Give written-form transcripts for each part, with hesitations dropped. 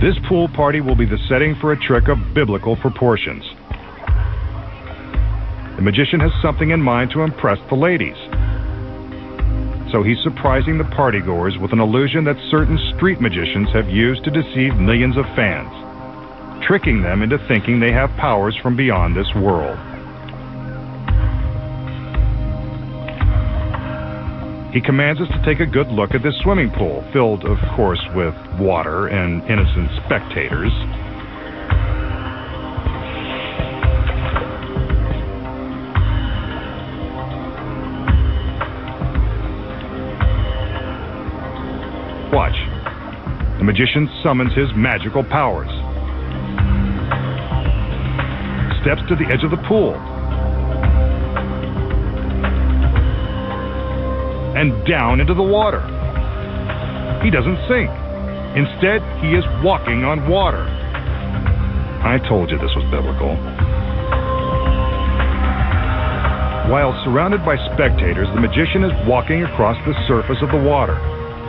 This pool party will be the setting for a trick of biblical proportions. The magician has something in mind to impress the ladies. So he's surprising the partygoers with an illusion that certain street magicians have used to deceive millions of fans, tricking them into thinking they have powers from beyond this world. He commands us to take a good look at this swimming pool, filled, of course, with water and innocent spectators. Watch. The magician summons his magical powers. Steps to the edge of the pool. And down into the water. He doesn't sink. Instead, he is walking on water. I told you this was biblical. While surrounded by spectators, the magician is walking across the surface of the water.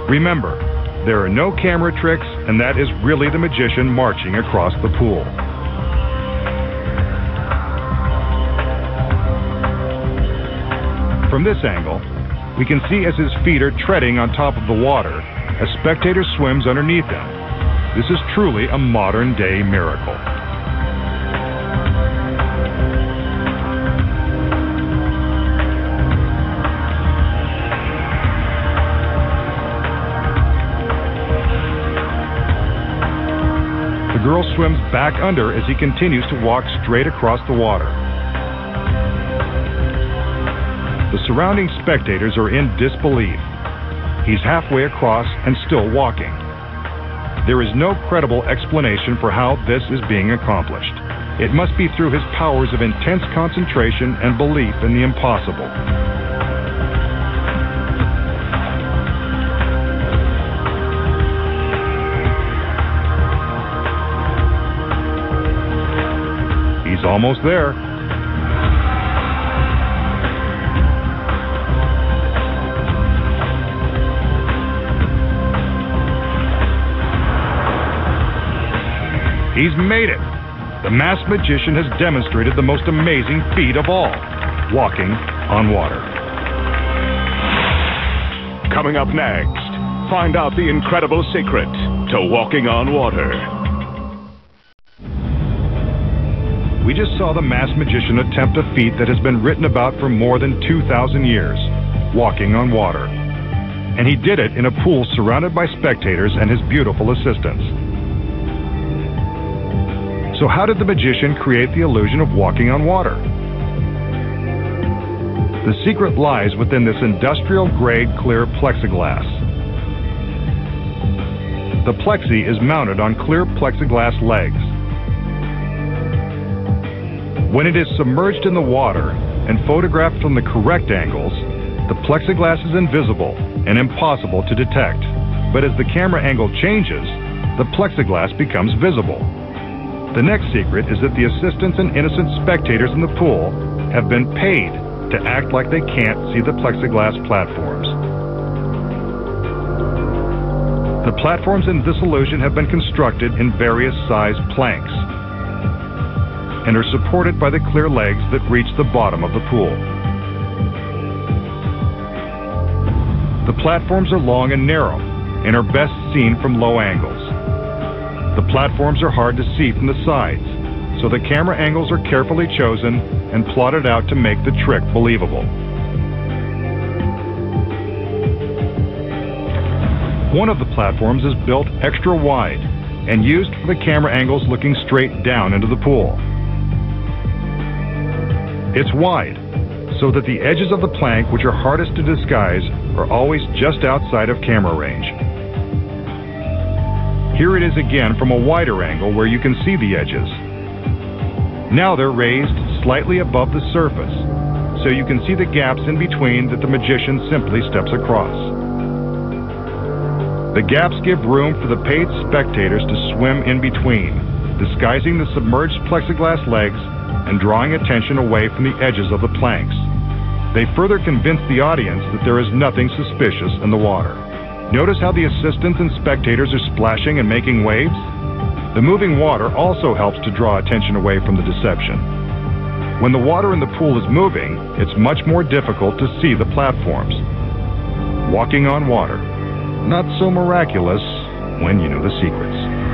Remember, there are no camera tricks, and that is really the magician marching across the pool. From this angle, we can see as his feet are treading on top of the water, a spectator swims underneath him. This is truly a modern-day miracle. The girl swims back under as he continues to walk straight across the water. The surrounding spectators are in disbelief. He's halfway across and still walking. There is no credible explanation for how this is being accomplished. It must be through his powers of intense concentration and belief in the impossible. He's almost there. He's made it! The masked magician has demonstrated the most amazing feat of all, walking on water. Coming up next, find out the incredible secret to walking on water. We just saw the masked magician attempt a feat that has been written about for more than 2,000 years, walking on water. And he did it in a pool surrounded by spectators and his beautiful assistants. So how did the magician create the illusion of walking on water? The secret lies within this industrial-grade clear plexiglass. The plexi is mounted on clear plexiglass legs. When it is submerged in the water and photographed from the correct angles, the plexiglass is invisible and impossible to detect. But as the camera angle changes, the plexiglass becomes visible. The next secret is that the assistants and innocent spectators in the pool have been paid to act like they can't see the plexiglass platforms. The platforms in this illusion have been constructed in various size planks and are supported by the clear legs that reach the bottom of the pool. The platforms are long and narrow and are best seen from low angles. The platforms are hard to see from the sides, so the camera angles are carefully chosen and plotted out to make the trick believable. One of the platforms is built extra wide and used for the camera angles looking straight down into the pool. It's wide, so that the edges of the plank, which are hardest to disguise, are always just outside of camera range. Here it is again from a wider angle where you can see the edges. Now they're raised slightly above the surface, so you can see the gaps in between that the magician simply steps across. The gaps give room for the paid spectators to swim in between, disguising the submerged plexiglass legs and drawing attention away from the edges of the planks. They further convince the audience that there is nothing suspicious in the water. Notice how the assistants and spectators are splashing and making waves? The moving water also helps to draw attention away from the deception. When the water in the pool is moving, it's much more difficult to see the platforms. Walking on water, not so miraculous when you know the secrets.